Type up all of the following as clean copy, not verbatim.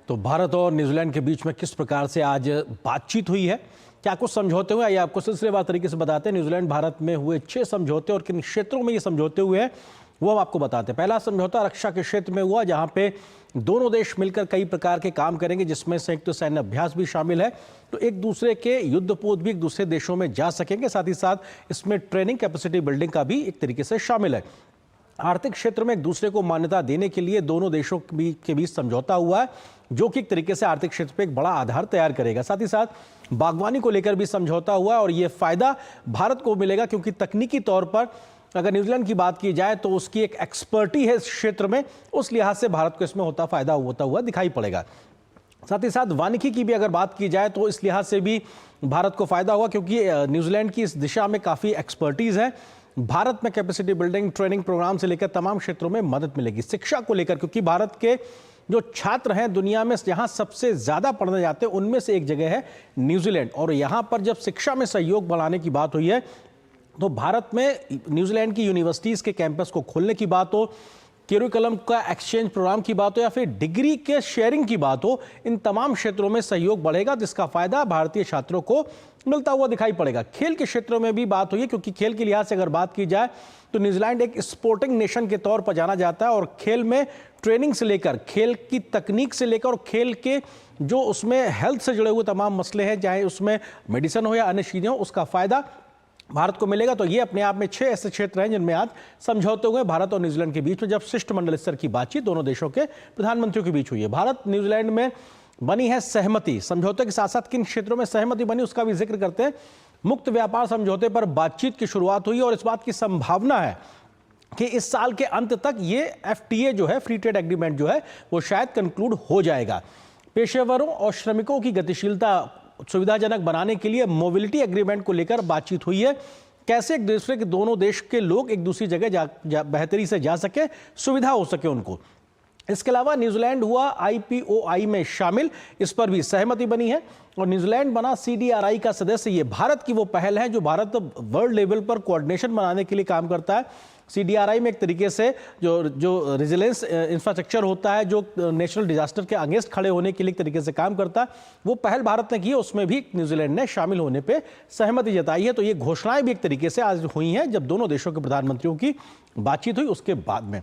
तो भारत और न्यूजीलैंड के बीच में किस प्रकार से आज बातचीत हुई है, क्या कुछ समझौते हुए, आइए आपको सिलसिलेवार तरीके से बताते हैं। न्यूजीलैंड भारत में हुए 6 समझौते और किन क्षेत्रों में ये समझौते हुए हैं वो हम आपको बताते हैं। पहला समझौता रक्षा के क्षेत्र में हुआ, जहां पे दोनों देश मिलकर कई प्रकार के काम करेंगे, जिसमें संयुक्त सैन्य अभ्यास भी शामिल है। तो एक दूसरे के युद्धपोत भी एक दूसरे देशों में जा सकेंगे, साथ ही साथ इसमें ट्रेनिंग कैपेसिटी बिल्डिंग का भी एक तरीके से शामिल है। आर्थिक क्षेत्र में एक दूसरे को मान्यता देने के लिए दोनों देशों के बीच समझौता हुआ है, जो कि एक तरीके से आर्थिक क्षेत्र पे एक बड़ा आधार तैयार करेगा। साथ ही साथ बागवानी को लेकर भी समझौता हुआ है और ये फायदा भारत को मिलेगा, क्योंकि तकनीकी तौर पर अगर न्यूजीलैंड की बात की जाए तो उसकी एक एक्सपर्टी है इस क्षेत्र में, उस लिहाज से भारत को इसमें फायदा होता हुआ दिखाई पड़ेगा। साथ ही साथ वानिकी की भी अगर बात की जाए तो इस लिहाज से भी भारत को फायदा हुआ, क्योंकि न्यूजीलैंड की इस दिशा में काफ़ी एक्सपर्टीज़ है। भारत में कैपेसिटी बिल्डिंग, ट्रेनिंग प्रोग्राम से लेकर तमाम क्षेत्रों में मदद मिलेगी। शिक्षा को लेकर, क्योंकि भारत के जो छात्र हैं दुनिया में जहां सबसे ज़्यादा पढ़ने जाते हैं उनमें से एक जगह है न्यूजीलैंड, और यहां पर जब शिक्षा में सहयोग बढ़ाने की बात हुई है तो भारत में न्यूजीलैंड की यूनिवर्सिटीज़ के कैंपस को खोलने की बात हो, करिकुलम का एक्सचेंज प्रोग्राम की बात हो या फिर डिग्री के शेयरिंग की बात हो, इन तमाम क्षेत्रों में सहयोग बढ़ेगा, जिसका फायदा भारतीय छात्रों को मिलता हुआ दिखाई पड़ेगा। खेल के क्षेत्रों में भी बात हुई है, क्योंकि खेल के लिहाज से अगर बात की जाए तो न्यूजीलैंड एक स्पोर्टिंग नेशन के तौर पर जाना जाता है, और खेल में ट्रेनिंग से लेकर, खेल की तकनीक से लेकर और खेल के जो उसमें हेल्थ से जुड़े हुए तमाम मसले हैं, चाहे उसमें मेडिसिन हो या अन्य चीज़ें हो, उसका फायदा भारत को मिलेगा। तो ये अपने आप में 6 ऐसे क्षेत्र हैं जिनमें आज समझौते हुए भारत और न्यूजीलैंड के बीच में, जब शिष्टमंडल स्तर की बातचीत दोनों देशों के प्रधानमंत्रियों के बीच हुई है। भारत न्यूजीलैंड में बनी है सहमति। समझौते के साथ साथ किन क्षेत्रों में सहमति बनी उसका भी जिक्र करते हैं। मुक्त व्यापार समझौते पर बातचीत की शुरुआत हुई और इस बात की संभावना है कि इस साल के अंत तक ये FTA जो है, फ्री ट्रेड एग्रीमेंट जो है, वो शायद कंक्लूड हो जाएगा। पेशेवरों और श्रमिकों की गतिशीलता सुविधाजनक बनाने के लिए मोबिलिटी एग्रीमेंट को लेकर बातचीत हुई है। कैसे एक दूसरे के दोनों देश के लोग एक दूसरी जगह बेहतरी से जा सके, सुविधा हो सके उनको। इसके अलावा न्यूजीलैंड हुआ IPOI में शामिल, इस पर भी सहमति बनी है, और न्यूजीलैंड बना CDRI का सदस्य। ये भारत की वो पहल है जो भारत वर्ल्ड लेवल पर कोऑर्डिनेशन बनाने के लिए काम करता है। CDRI में एक तरीके से जो रेजिलेंस इंफ्रास्ट्रक्चर होता है, जो नेशनल डिजास्टर के अगेंस्ट खड़े होने के लिए एक तरीके से काम करता है, वो पहल भारत ने की है। उसमें भी न्यूजीलैंड ने शामिल होने पे सहमति जताई है। तो ये घोषणाएं भी एक तरीके से आज हुई हैं, जब दोनों देशों के प्रधानमंत्रियों की बातचीत हुई उसके बाद में।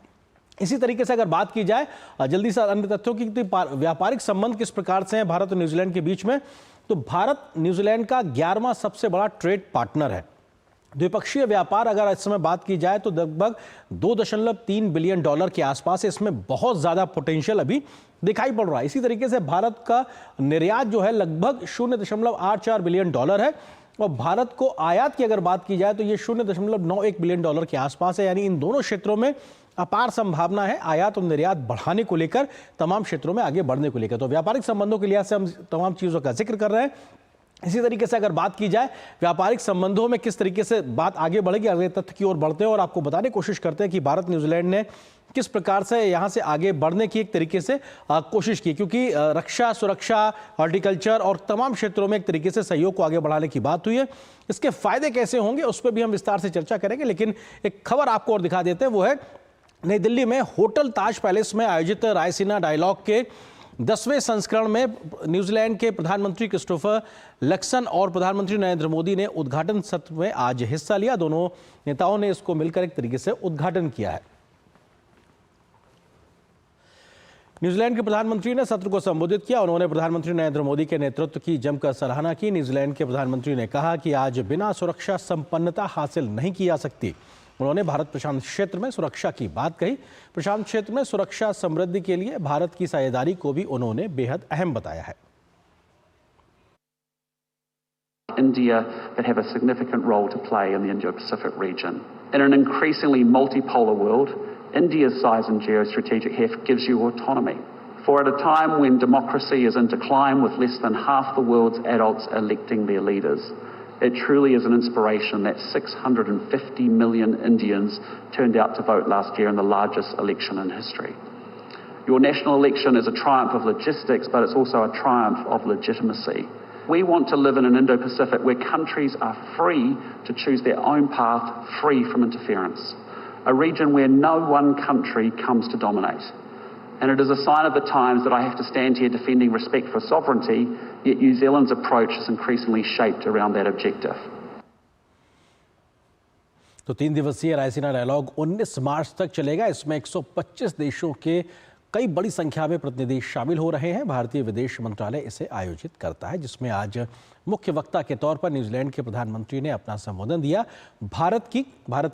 इसी तरीके से अगर बात की जाए जल्दी से अन्य तथ्यों की, व्यापारिक संबंध किस प्रकार से हैं भारत और न्यूजीलैंड के बीच में, तो भारत न्यूजीलैंड का 11वां सबसे बड़ा ट्रेड पार्टनर है। द्विपक्षीय व्यापार अगर इस समय बात की जाए तो लगभग $2.3 बिलियन के आसपास है। इसमें बहुत ज़्यादा पोटेंशियल अभी दिखाई पड़ रहा है। इसी तरीके से भारत का निर्यात जो है लगभग $0.84 बिलियन है, और भारत को आयात की अगर बात की जाए तो ये $0.91 बिलियन के आसपास है। यानी इन दोनों क्षेत्रों में अपार संभावना है आयात और निर्यात बढ़ाने को लेकर, तमाम क्षेत्रों में आगे बढ़ने को लेकर। तो व्यापारिक संबंधों के लिहाज से हम तमाम चीज़ों का जिक्र कर रहे हैं। इसी तरीके से अगर बात की जाए व्यापारिक संबंधों में किस तरीके से बात आगे बढ़ेगी, अगले तथ्य की ओर बढ़ते हैं और आपको बताने की कोशिश करते हैं कि भारत न्यूजीलैंड ने किस प्रकार से यहाँ से आगे बढ़ने की एक तरीके से कोशिश की, क्योंकि रक्षा, सुरक्षा, हॉर्टिकल्चर और तमाम क्षेत्रों में एक तरीके से सहयोग को आगे बढ़ाने की बात हुई है। इसके फायदे कैसे होंगे उस पर भी हम विस्तार से चर्चा करेंगे, लेकिन एक खबर आपको और दिखा देते हैं। वो है नई दिल्ली में होटल ताज पैलेस में आयोजित रायसीना डायलॉग के 10वें संस्करण में न्यूजीलैंड के प्रधानमंत्री क्रिस्टोफर लक्सन और प्रधानमंत्री नरेंद्र मोदी ने उद्घाटन सत्र में आज हिस्सा लिया। दोनों नेताओं ने इसको मिलकर एक तरीके से उद्घाटन किया है। न्यूजीलैंड के प्रधानमंत्री ने सत्र को संबोधित किया। उन्होंने प्रधानमंत्री नरेंद्र मोदी के नेतृत्व की जमकर सराहना की। न्यूजीलैंड के प्रधानमंत्री ने कहा कि आज बिना सुरक्षा संपन्नता हासिल नहीं की जा सकती। उन्होंने भारत प्रशांत क्षेत्र में सुरक्षा की बात कही। प्रशांत क्षेत्र में सुरक्षा समृद्धि के लिए भारत की साझेदारी को भी उन्होंने बेहद अहम बताया है। India that have a significant role to play in the Indo-Pacific region. In an increasingly multipolar world, India's size and geostrategic heft gives you autonomy. For at a time when democracy is in decline with less than half the world's adults electing their leaders, it truly is an inspiration that 650 million Indians turned out to vote last year in the largest election in history. Your national election is a triumph of logistics, but it's also a triumph of legitimacy. We want to live in an Indo-Pacific where countries are free to choose their own path, free from interference. A region where no one country comes to dominate. And it is a sign of the times that I have to stand here defending respect for sovereignty, yet New Zealand's approach is increasingly shaped around that objective. तो 3 दिवसीय Raisina dialogue 19 मार्च तक चलेगा। इसमें 125 देशों के कई बड़ी संख्या में प्रतिनिधि शामिल हो रहे हैं। भारतीय विदेश मंत्रालय इसे आयोजित करता है, जिसमें आज मुख्य वक्ता के तौर पर न्यूजीलैंड के प्रधानमंत्री ने अपना संबोधन दिया। भारत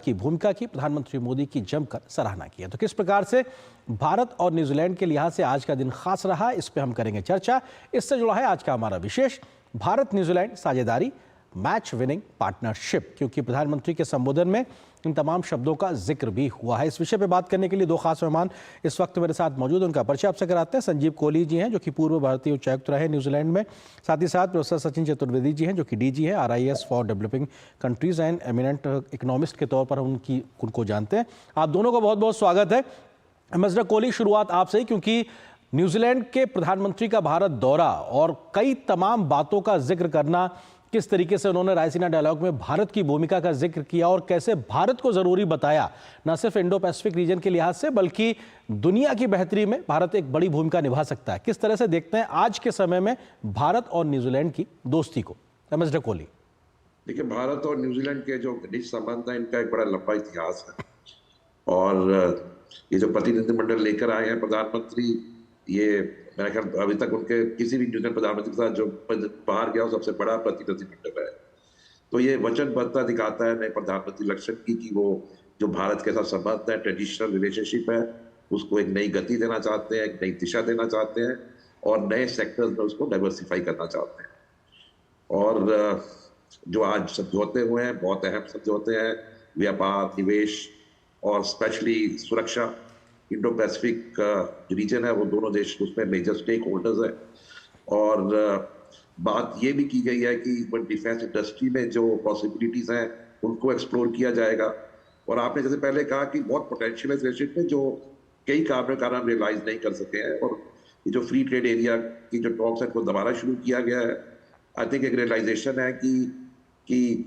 की भूमिका की प्रधानमंत्री मोदी की जमकर सराहना की है। तो किस प्रकार से भारत और न्यूजीलैंड के लिहाज से आज का दिन खास रहा, इस पर हम करेंगे चर्चा। इससे जुड़ा है आज का हमारा विशेष भारत न्यूजीलैंड साझेदारी मैच विनिंग पार्टनरशिप, क्योंकि प्रधानमंत्री के संबोधन में इन तमाम शब्दों का जिक्र भी हुआ है। इस विषय पे बात करने के लिए 2 खास मेहमान इस वक्त मेरे साथ मौजूद हैं। उनका परिचय आपसे कराते हैं। संजीव कोहली जी हैं, जो कि पूर्व भारतीय उच्चायुक्त रहे न्यूजीलैंड में। साथ ही साथ प्रोफेसर सचिन चतुर्वेदी जी हैं, जो कि डीजी हैं RIS for developing countries and eminent economist के तौर पर उनको जानते हैं। आप दोनों का बहुत बहुत स्वागत है। मिस्टर कोहली, शुरुआत आपसे ही, क्योंकि न्यूजीलैंड के प्रधानमंत्री का भारत दौरा और कई तमाम बातों का जिक्र करना, किस तरीके से उन्होंने रायसीना डायलॉग में भारत की भूमिका का जिक्र किया और कैसे भारत को जरूरी बताया, न सिर्फ इंडो पैसिफिक रीजन के लिहाज से बल्कि दुनिया की बेहतरी में भारत एक बड़ी भूमिका निभा सकता है। किस तरह से देखते हैं आज के समय में भारत और न्यूजीलैंड की दोस्ती को? मिस्टर कोहली। देखिए, भारत और न्यूजीलैंड के जो घनिष्ठ संबंध है, इनका एक बड़ा लंबा इतिहास है। और ये जो प्रतिनिधिमंडल लेकर आए हैं प्रधानमंत्री, ये मेरा ख्याल अभी तक उनके किसी भी न्यूजीलैंड प्रधानमंत्री के साथ जो बाहर गया सबसे बड़ा प्रतिनिधिमंडल है। तो ये वचनबद्धता दिखाता है नए प्रधानमंत्री लक्षण की कि वो जो भारत के साथ संबंध है, ट्रेडिशनल रिलेशनशिप है, उसको एक नई गति देना चाहते हैं, एक नई दिशा देना चाहते हैं और नए सेक्टर्स में उसको डाइवर्सिफाई करना चाहते हैं। और जो आज समझौते हुए हैं, बहुत अहम समझौते हैं, व्यापार, निवेश और स्पेशली सुरक्षा। इंडो पैसिफिक रीजन है, वो दोनों देश उसमें मेजर स्टेक होल्डर्स हैं। और बात ये भी की गई है कि डिफेंस इंडस्ट्री में जो पॉसिबिलिटीज हैं उनको एक्सप्लोर किया जाएगा। और आपने जैसे पहले कहा कि बहुत पोटेंशियल है रिलेशनशिप में, जो कई कारण रियलाइज नहीं कर सके हैं। और ये जो फ्री ट्रेड एरिया की जो टॉक्स है, को दोबारा शुरू किया गया है। आई थिंक एक रियलाइजेशन है कि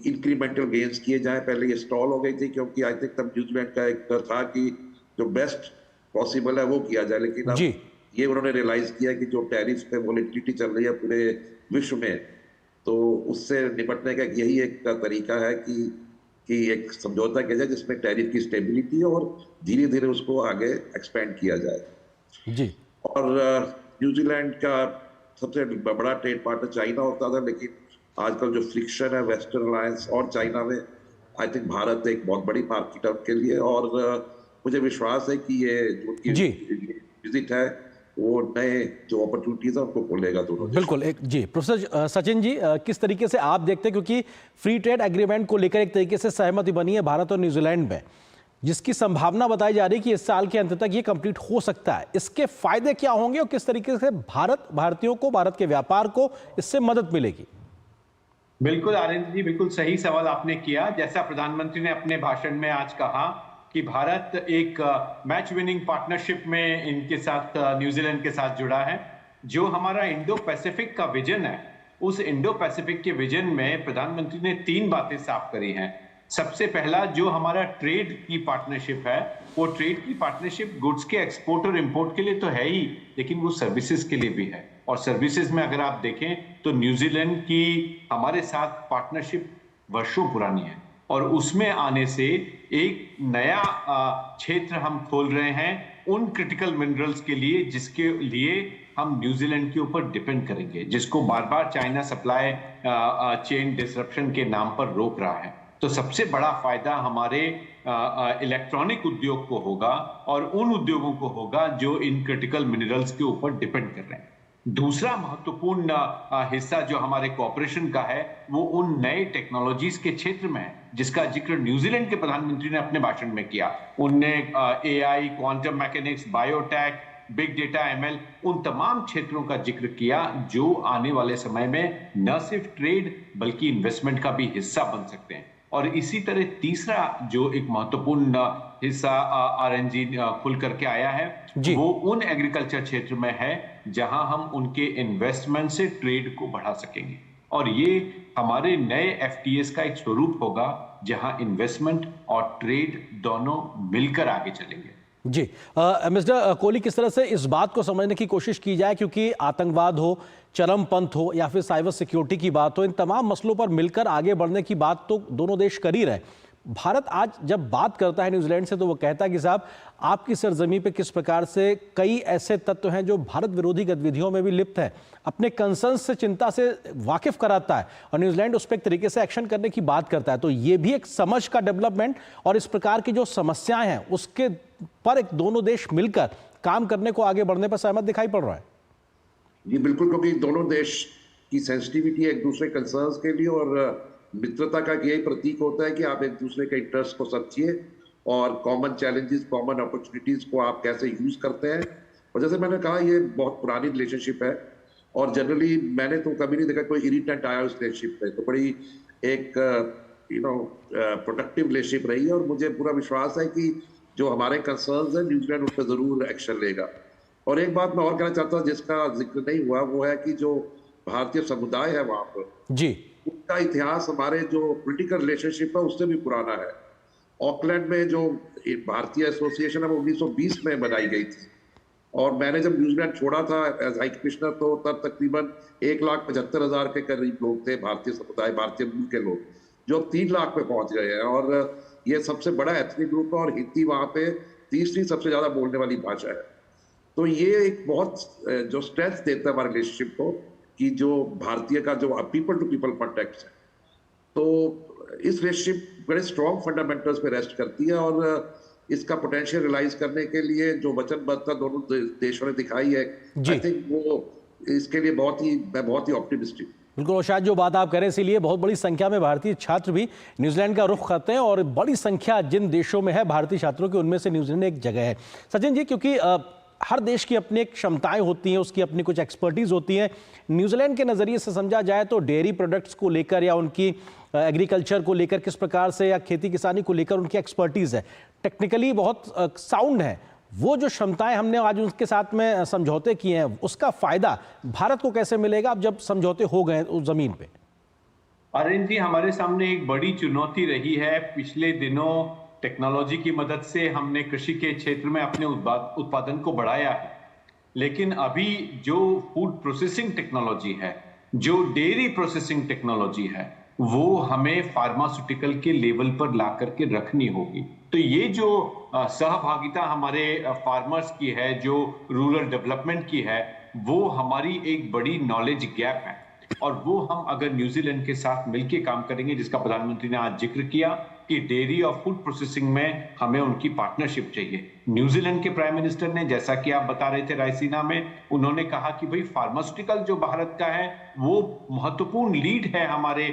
इंक्रीमेंटल गेन्स किए जाएं। पहले ये स्टॉल हो गई थी, क्योंकि आई थिंक तब न्यूजीलैंड का एक डर था कि जो बेस्ट पॉसिबल है वो किया जाए, लेकिन अब ये उन्होंने रियलाइज किया कि जो टैरिफ पे वोलेटिलिटी चल रही है पूरे विश्व में, तो उससे निपटने का यही एक तरीका है कि एक समझौता किया जाए जिसमें टैरिफ की स्टेबिलिटी और धीरे धीरे उसको आगे एक्सपेंड किया जाए जी। और न्यूजीलैंड का सबसे बड़ा ट्रेड पार्टनर चाइना होता था, लेकिन आजकल जो फ्रिक्शन है वेस्टर्न अलायंस और चाइना में, आई थिंक भारत एक बहुत बड़ी मार्केट है उनके लिए। और मुझे विश्वास है कि ये जो विजिट है वो नए जो अपॉर्चुनिटीज है उनको खोलेगा दोनों। बिल्कुल। एक जी प्रोफेसर सचिन जी, किस तरीके से आप देखते हैं, क्योंकि फ्री ट्रेड एग्रीमेंट को लेकर एक तरीके से सहमति बनी है भारत और न्यूजीलैंड में, जिसकी संभावना बताई जा रही है कि इस साल के अंत तक ये कंप्लीट हो सकता है। इसके फायदे क्या होंगे और किस तरीके से भारतीयों को, भारत के व्यापार को इससे मदद मिलेगी? बिल्कुल आनंद जी, बिल्कुल सही सवाल आपने किया। जैसा प्रधानमंत्री ने अपने भाषण में आज कहा कि भारत एक मैच विनिंग पार्टनरशिप में इनके साथ, न्यूजीलैंड के साथ जुड़ा है। जो हमारा इंडो पैसिफिक का विजन है, उस इंडो पैसिफिक के विजन में प्रधानमंत्री ने 3 बातें साफ करी हैं। सबसे पहला, जो हमारा ट्रेड की पार्टनरशिप है, वो ट्रेड की पार्टनरशिप गुड्स के एक्सपोर्ट और इंपोर्ट के लिए तो है ही, लेकिन वो सर्विसेज के लिए भी है। और सर्विसेज में अगर आप देखें तो न्यूजीलैंड की हमारे साथ पार्टनरशिप वर्षों पुरानी है, और उसमें आने से एक नया क्षेत्र हम खोल रहे हैं उन क्रिटिकल मिनरल्स के लिए जिसके लिए हम न्यूजीलैंड के ऊपर डिपेंड करेंगे, जिसको बार बार चाइना सप्लाई चेन डिसरप्शन के नाम पर रोक रहा है। तो सबसे बड़ा फायदा हमारे इलेक्ट्रॉनिक उद्योग को होगा और उन उद्योगों को होगा जो इन क्रिटिकल मिनरल्स के ऊपर डिपेंड कर रहे हैं। दूसरा महत्वपूर्ण हिस्सा जो हमारे कॉर्पोरेशन का है, वो उन नए टेक्नोलॉजीज के क्षेत्र में है, जिसका जिक्र न्यूजीलैंड के प्रधानमंत्री ने अपने भाषण में किया। उनने AI, quantum mechanics, biotech, big data, ML, उन तमाम क्षेत्रों का जिक्र किया जो आने वाले समय में न सिर्फ ट्रेड बल्कि इन्वेस्टमेंट का भी हिस्सा बन सकते हैं। और इसी तरह तीसरा जो एक महत्वपूर्ण हिस्सा RNG खुल करके आया है, वो उन एग्रीकल्चर क्षेत्र में है जहां हम उनके इन्वेस्टमेंट से ट्रेड को बढ़ा सकेंगे। और ये हमारे नए FTAs का एक स्वरूप होगा जहां इन्वेस्टमेंट और ट्रेड दोनों मिलकर आगे चलेंगे। जी। मिस्टर कोहली, किस तरह से इस बात को समझने की कोशिश की जाए, क्योंकि आतंकवाद हो, चरमपंथ हो या फिर साइबर सिक्योरिटी की बात हो, इन तमाम मसलों पर मिलकर आगे बढ़ने की बात तो दोनों देश कर ही रहे। भारत आज जब बात करता है न्यूजीलैंड से तो वो कहता है कि साहब आपकी सरजमी पे किस प्रकार से कई ऐसे तत्व हैं जो भारत विरोधी गतिविधियों में भी लिप्त है, अपने कंसर्न्स से, चिंता से वाकिफ कराता है और न्यूजीलैंड उस पर एक तरीके से एक्शन करने की बात करता है। तो ये भी एक समझ का डेवलपमेंट और इस प्रकार की जो समस्याएं हैं उसके पर एक दोनों देश मिलकर काम करने को, आगे बढ़ने पर सहमत दिखाई पड़ रहा है। जी बिल्कुल, क्योंकि दोनों देश की सेंसिटिविटी है एक दूसरे कंसर्न्स के लिए, और मित्रता का यही प्रतीक होता है कि आप एक दूसरे के इंटरेस्ट को समझिए और कॉमन चैलेंजेस, कॉमन अपॉर्चुनिटीज को आप कैसे यूज करते हैं। और जैसे मैंने कहा, ये बहुत पुरानी रिलेशनशिप है और जनरली मैंने तो कभी नहीं देखा कोई इरिटेंट आया उस रिलेशनशिप में। तो बड़ी एक प्रोडक्टिव रिलेशनशिप रही है और मुझे पूरा विश्वास है कि जो हमारे कंसर्न्स हैं न्यूजीलैंड उस पर जरूर एक्शन लेगा। और एक बात मैं और कहना चाहता हूँ जिसका जिक्र नहीं हुआ, वो है कि जो भारतीय समुदाय है वहां पर जी, उसका इतिहास हमारे जो पॉलिटिकल रिलेशनशिप है उससे भी पुराना है। ऑकलैंड में जो भारतीय एसोसिएशन है वो 1920 में बनाई गई थी और मैंने जब न्यूजीलैंड छोड़ा था एज हाई कमिश्नर तो तब तकरीबन 1,75,000 के करीब लोग थे भारतीय समुदाय, भारतीय मूल के लोग, जो अब 3 लाख पे पहुंच गए हैं। और ये सबसे बड़ा एथनिक ग्रुप है और हिंदी वहां पे तीसरी सबसे ज्यादा बोलने वाली भाषा है। तो ये एक बहुत जो स्ट्रेंथ देता है हमारे रिलेशनशिप को कि जो भारतीय का जो पीपल टू पीपल कॉन्टेक्ट है, तो इस रिलेशनशिप बड़े स्ट्रॉन्ग फंडामेंटल्स पे रेस्ट करती है और इसका पोटेंशियल रियलाइज करने के लिए जो वचनबद्धता दोनों देशों ने दिखाई है, आई थिंक वो इसके लिए मैं बहुत ही ऑप्टिमिस्टिक। बिल्कुल, और शायद जो बात आप करें इसीलिए बहुत बड़ी संख्या में भारतीय छात्र भी न्यूजीलैंड का रुख करते हैं और बड़ी संख्या जिन देशों में है भारतीय छात्रों की, उनमें से न्यूजीलैंड एक जगह है। सचिन जी, क्योंकि हर देश की अपनी एक क्षमताएं होती हैं, उसकी अपनी कुछ एक्सपर्टीज होती हैं। न्यूजीलैंड के नज़रिए से समझा जाए तो डेयरी प्रोडक्ट्स को लेकर या उनकी एग्रीकल्चर को लेकर किस प्रकार से, या खेती किसानी को लेकर उनकी एक्सपर्टीज है, टेक्निकली बहुत साउंड है। वो जो क्षमताएं हमने आज उनके साथ में समझौते किए हैं, उसका फायदा भारत को कैसे मिलेगा अब जब समझौते हो गए उस जमीन पे? अरविंद जी, हमारे सामने एक बड़ी चुनौती रही है। पिछले दिनों टेक्नोलॉजी की मदद से हमने कृषि के क्षेत्र में अपने उत्पादन को बढ़ाया है, लेकिन अभी जो फूड प्रोसेसिंग टेक्नोलॉजी है, जो डेयरी प्रोसेसिंग टेक्नोलॉजी है, वो हमें फार्मास्यूटिकल के लेवल पर ला करके रखनी होगी। तो ये जो सहभागिता हमारे फार्मर्स की है, जो रूरल डेवलपमेंट की है, वो हमारी एक बड़ी नॉलेज गैप है और वो हम अगर न्यूजीलैंड के साथ मिलकर काम करेंगे, जिसका प्रधानमंत्री ने आज जिक्र किया कि डेयरी और फूड प्रोसेसिंग में हमें उनकी पार्टनरशिप चाहिए। न्यूजीलैंड के प्राइम मिनिस्टर ने, जैसा कि आप बता रहे थे रायसीना में, उन्होंने कहा कि भाई फार्मास्यूटिकल जो भारत का है वो महत्वपूर्ण लीड है हमारे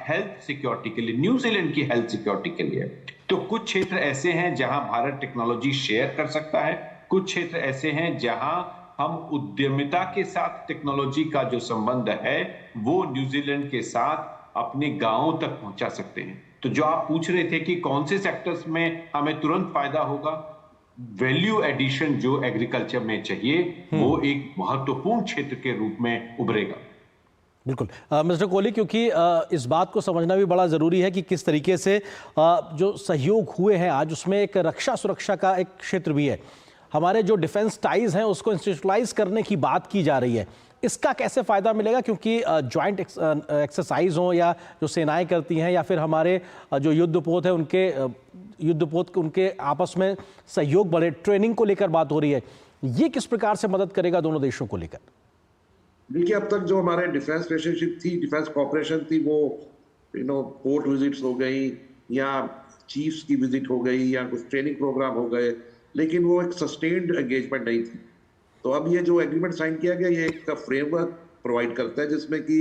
हेल्थ सिक्योरिटी के लिए, न्यूजीलैंड की हेल्थ सिक्योरिटी के लिए। तो कुछ क्षेत्र ऐसे हैं जहां भारत टेक्नोलॉजी शेयर कर सकता है, कुछ क्षेत्र ऐसे हैं जहां हम उद्यमिता के साथ टेक्नोलॉजी का जो संबंध है वो न्यूजीलैंड के साथ अपने गांवों तक पहुंचा सकते हैं। तो जो आप पूछ रहे थे कि कौन से सेक्टर्स में हमें तुरंत फायदा होगा, वैल्यू एडिशन जो एग्रीकल्चर में चाहिए वो एक महत्वपूर्ण क्षेत्र के रूप में उभरेगा। बिल्कुल मिस्टर कोहली, क्योंकि इस बात को समझना भी बड़ा ज़रूरी है कि किस तरीके से जो सहयोग हुए हैं आज, उसमें एक रक्षा सुरक्षा का एक क्षेत्र भी है। हमारे जो डिफेंस टाइज हैं उसको इंस्टीट्यूशनलाइज करने की बात की जा रही है। इसका कैसे फ़ायदा मिलेगा, क्योंकि जॉइंट एक्सरसाइज हो या जो सेनाएं करती हैं या फिर हमारे जो युद्धपोत है उनके आपस में सहयोग बढ़े, ट्रेनिंग को लेकर बात हो रही है, ये किस प्रकार से मदद करेगा दोनों देशों को लेकर? देखिए, अब तक जो हमारे डिफेंस रिलेशनशिप थी, डिफेंस कॉपरेशन थी, वो पोर्ट विजिट्स हो गई या चीफ्स की विजिट हो गई या कुछ ट्रेनिंग प्रोग्राम हो गए, लेकिन वो एक सस्टेन्ड एंगेजमेंट नहीं थी। तो अब ये जो एग्रीमेंट साइन किया गया, ये एक फ्रेमवर्क प्रोवाइड करता है जिसमें कि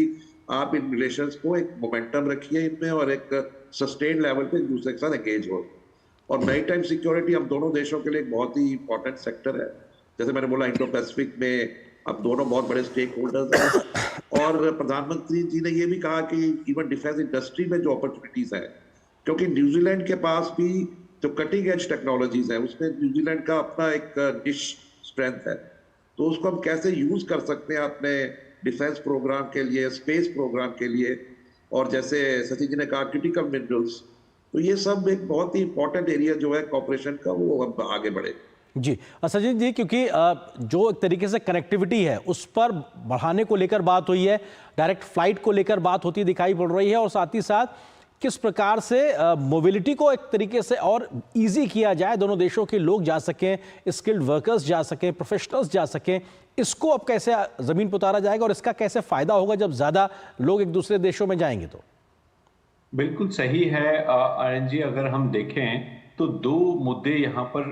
आप इन रिलेशंस को एक मोमेंटम रखिए इनमें और एक सस्टेन्ड लेवल पे एक दूसरे के साथ एंगेज हो। और मैरीटाइम सिक्योरिटी हम दोनों देशों के लिए एक बहुत ही इंपॉर्टेंट सेक्टर है। जैसे मैंने बोला, इंडो पैसिफिक में अब दोनों बहुत बड़े स्टेक होल्डर्स हैं और प्रधानमंत्री जी ने ये भी कहा कि इवन डिफेंस इंडस्ट्री में जो अपॉर्चुनिटीज हैं, क्योंकि न्यूजीलैंड के पास भी जो कटिंग एज टेक्नोलॉजीज है उसमें न्यूजीलैंड का अपना एक डिश स्ट्रेंथ है, तो उसको हम कैसे यूज कर सकते हैं अपने डिफेंस प्रोग्राम के लिए, स्पेस प्रोग्राम के लिए। और जैसे सचिन जी ने कहा क्रिटिकल मिनरल्स, तो ये सब एक बहुत ही इंपॉर्टेंट एरिया जो है कॉपरेशन का, वो अब आगे बढ़े। जी सचिन जी, क्योंकि जो एक तरीके से कनेक्टिविटी है उस पर बढ़ाने को लेकर बात हुई है, डायरेक्ट फ्लाइट को लेकर बात होती दिखाई पड़ रही है, और साथ ही साथ किस प्रकार से मोबिलिटी को एक तरीके से और इजी किया जाए, दोनों देशों के लोग जा सकें, स्किल्ड वर्कर्स जा सकें, प्रोफेशनल्स जा सकें, इसको अब कैसे जमीन पर उतारा जाएगा और इसका कैसे फायदा होगा जब ज्यादा लोग एक दूसरे देशों में जाएंगे? तो बिल्कुल सही है आर्यन जी, अगर हम देखें तो दो मुद्दे यहाँ पर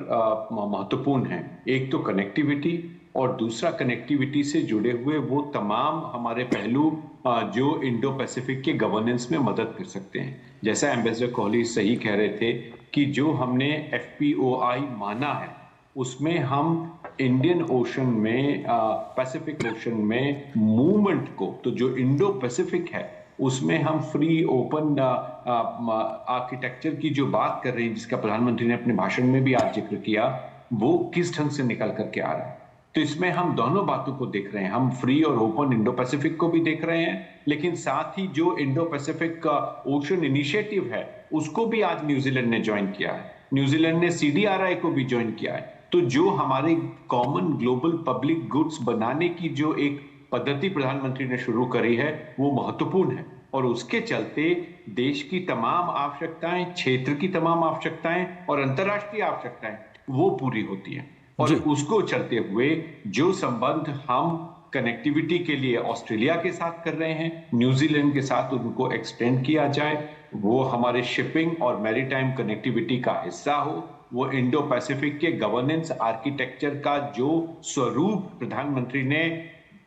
महत्वपूर्ण हैं। एक तो कनेक्टिविटी और दूसरा कनेक्टिविटी से जुड़े हुए वो तमाम हमारे पहलू जो इंडो पैसिफिक के गवर्नेंस में मदद कर सकते हैं। जैसा एम्बेसडर कोहली सही कह रहे थे कि जो हमने FPOI माना है उसमें हम इंडियन ओशन में पैसिफिक ओशन में मूवमेंट को, तो जो इंडो पैसिफिक है उसमें हम फ्री ओपन आर्किटेक्चर की जो बात कर रहे हैं, जिसका प्रधानमंत्री ने अपने भाषण में भी आज जिक्र किया, वो किस ढंग से निकल करके आ रहा है। तो इसमें हम दोनों बातों को देख रहे हैं, हम फ्री और ओपन इंडो पैसिफिक को भी देख रहे हैं, लेकिन साथ ही जो इंडो पैसिफिक का ओशन इनिशिएटिव है उसको भी आज न्यूजीलैंड ने ज्वाइन किया है। न्यूजीलैंड ने CDRI को भी ज्वाइन किया है। तो जो हमारे कॉमन ग्लोबल पब्लिक गुड्स बनाने की जो एक पद्धति प्रधानमंत्री ने शुरू करी है वो महत्वपूर्ण है, और उसके चलते देश की तमाम आवश्यकताएं, क्षेत्र की तमाम आवश्यकताएं और अंतर्राष्ट्रीय आवश्यकताएं वो पूरी होती हैं। और उसको चलते हुए जो संबंध हम कनेक्टिविटी के लिए ऑस्ट्रेलिया के साथ कर रहे हैं, न्यूजीलैंड के साथ उनको एक्सटेंड किया जाए, वो हमारे शिपिंग और मैरीटाइम कनेक्टिविटी का हिस्सा हो, वो इंडो पैसिफिक के गवर्नेंस आर्किटेक्चर का जो स्वरूप प्रधानमंत्री ने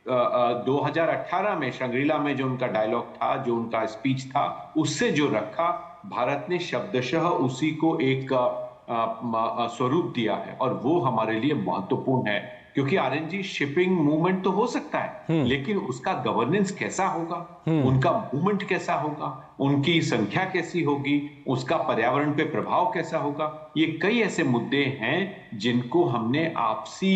2018 में शंग्रीला में जो उनका डायलॉग था, जो उनका स्पीच था, उससे जो रखा, भारत ने शब्दशः उसी को एक स्वरूप दिया है, और वो हमारे लिए महत्वपूर्ण है। क्योंकि आर्यन जी, शिपिंग मूवमेंट तो हो सकता है, लेकिन उसका गवर्नेंस कैसा होगा, उनका मूवमेंट कैसा होगा, उनकी संख्या कैसी होगी, उसका पर्यावरण पे प्रभाव कैसा होगा, ये कई ऐसे मुद्दे हैं जिनको हमने आपसी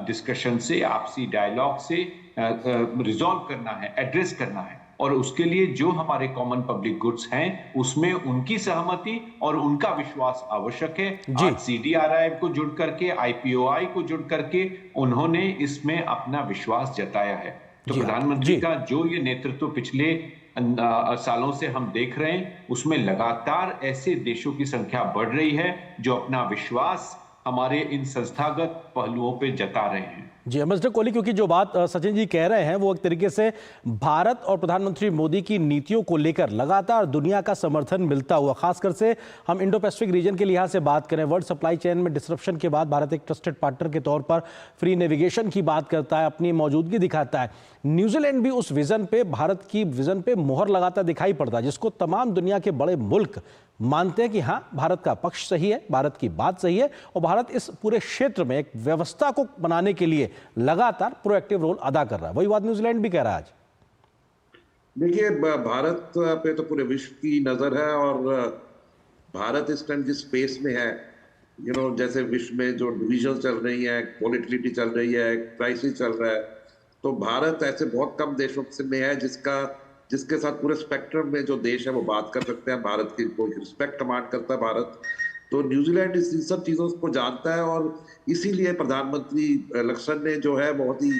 डिस्कशन से, आपसी डायलॉग से रिजॉल्व करना है, एड्रेस करना है। और उसके लिए जो हमारे कॉमन पब्लिक गुड्स हैं उसमें उनकी सहमति और उनका विश्वास आवश्यक है। आज CDRI को जुड़ करके, IPOI को जुड़ करके उन्होंने इसमें अपना विश्वास जताया है। तो प्रधानमंत्री का जो ये नेतृत्व पिछले सालों से हम देख रहे हैं, उसमें लगातार ऐसे देशों की संख्या बढ़ रही है जो अपना विश्वास हमारे इन संस्थागत पहलुओं पे जता रहे हैं। जी एम्बेसडर कोहली, क्योंकि जो बात सचिन जी कह रहे हैं वो एक तरीके से भारत और प्रधानमंत्री मोदी की नीतियों को लेकर लगातार दुनिया का समर्थन मिलता हुआ, खासकर से हम इंडो पैसिफिक रीजन के लिहाज से बात करें, वर्ल्ड सप्लाई चेन में डिसरप्शन के बाद भारत एक ट्रस्टेड पार्टनर के तौर पर फ्री नेविगेशन की बात करता है, अपनी मौजूदगी दिखाता है। न्यूजीलैंड भी उस विजन पे, भारत की विजन पे मोहर लगाता दिखाई पड़ता है, जिसको तमाम दुनिया के बड़े मुल्क मानते हैं कि हाँ, भारत का पक्ष सही है, भारत की बात सही है, और भारत इस पूरे क्षेत्र में एक व्यवस्था को बनाने के लिए लगातार प्रोएक्टिव रोल अदा कर रहा है। वही बात न्यूजीलैंड भी कह रहा है आज। देखिए, भारत पे तो पूरे विश्व की नजर है, और भारत इस टाइम जिस स्पेस में है, जैसे विश्व में जो डिवीजन चल रही है, वॉलेटिलिटी चल रही है, क्राइसिस चल रहा है, तो भारत ऐसे बहुत कम देशों में है जिसके साथ पूरे स्पेक्ट्रम में जो देश है वो बात कर सकते हैं। भारत की कोई रिस्पेक्ट कमांड करता है भारत। तो न्यूजीलैंड इन सब चीज़ों को जानता है, और इसीलिए प्रधानमंत्री लक्ष्मण ने जो है बहुत ही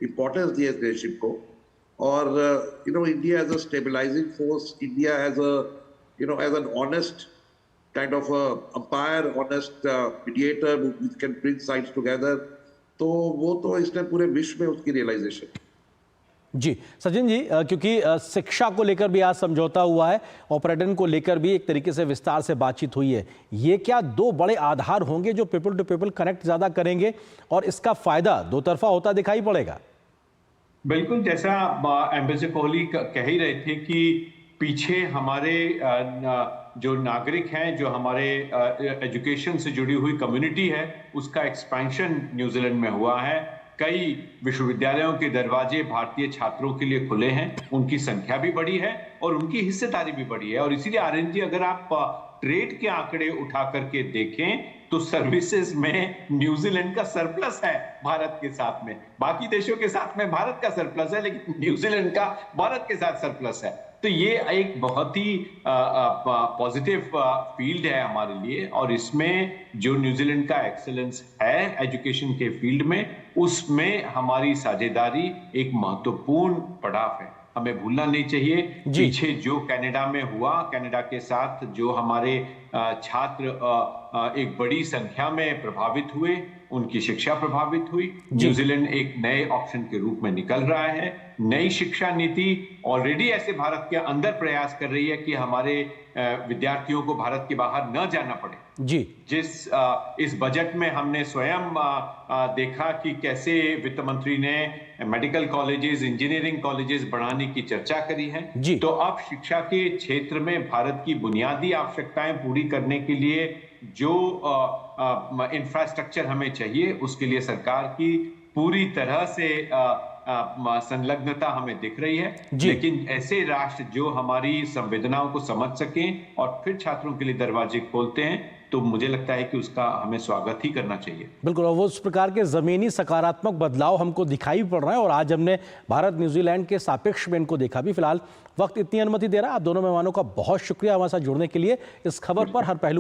इम्पोर्टेंस दी है इस रिलेशनशिप को। और India as a stabilising force, India as an honest kind of umpire, honest mediator who can bring sides together, तो वो तो इसने पूरे विश्व में उसकी रियलाइजेशन। जी सचिन जी, क्योंकि शिक्षा को लेकर भी आज समझौता हुआ है और पर्यटन को लेकर भी एक तरीके से विस्तार से बातचीत हुई है, ये क्या दो बड़े आधार होंगे जो पीपल टू पीपल कनेक्ट ज्यादा करेंगे और इसका फायदा दो तरफा होता दिखाई पड़ेगा? बिल्कुल, जैसा एम्बेसडर कोहली कह ही रहे थे कि पीछे हमारे जो नागरिक हैं, जो हमारे एजुकेशन से जुड़ी हुई कम्युनिटी है, उसका एक्सपेंशन न्यूजीलैंड में हुआ है। कई विश्वविद्यालयों के दरवाजे भारतीय छात्रों के लिए खुले हैं, उनकी संख्या भी बढ़ी है और उनकी हिस्सेदारी भी बढ़ी है। और इसीलिए आर्यन जी, अगर आप ट्रेड के आंकड़े उठा करके देखें तो सर्विसेज में न्यूजीलैंड का सरप्लस है भारत के साथ में। बाकी देशों के साथ में भारत का सरप्लस है, लेकिन न्यूजीलैंड का भारत के साथ सरप्लस है। तो ये एक बहुत ही पॉजिटिव फील्ड है हमारे लिए, और इसमें जो न्यूजीलैंड का एक्सेलेंस है एजुकेशन के फील्ड में, उसमें हमारी साझेदारी एक महत्वपूर्ण पड़ाव है। हमें भूलना नहीं चाहिए पीछे जो कनाडा में हुआ, कनाडा के साथ जो हमारे छात्र एक बड़ी संख्या में प्रभावित हुए, उनकी शिक्षा प्रभावित हुई। न्यूजीलैंड एक नए ऑप्शन के रूप में निकल रहा है। नई शिक्षा नीति ऑलरेडी ऐसे भारत के अंदर प्रयास कर रही है कि हमारे विद्यार्थियों को भारत के बाहर न जाना पड़े। जी, इस बजट में हमने स्वयं देखा कि कैसे वित्त मंत्री ने मेडिकल कॉलेजेस, इंजीनियरिंग कॉलेजेस बढ़ाने की चर्चा करी है। तो अब शिक्षा के क्षेत्र में भारत की बुनियादी आवश्यकताएं पूरी करने के लिए जो इंफ्रास्ट्रक्चर हमें चाहिए, उसके लिए सरकार की पूरी तरह से संलग्नता हमें दिख रही है। लेकिन ऐसे राष्ट्र जो हमारी संवेदनाओं को समझ सकें और फिर छात्रों के लिए दरवाजे खोलते हैं, तो मुझे लगता है कि उसका हमें स्वागत ही करना चाहिए। बिल्कुल, और वो उस प्रकार के जमीनी सकारात्मक बदलाव हमको दिखाई पड़ रहा है, और आज हमने भारत न्यूजीलैंड के सापेक्ष में इनको देखा भी। फिलहाल वक्त इतनी अनुमति दे रहा है। आप दोनों मेहमानों का बहुत शुक्रिया हमारे साथ जुड़ने के लिए। इस खबर पर हर पहलू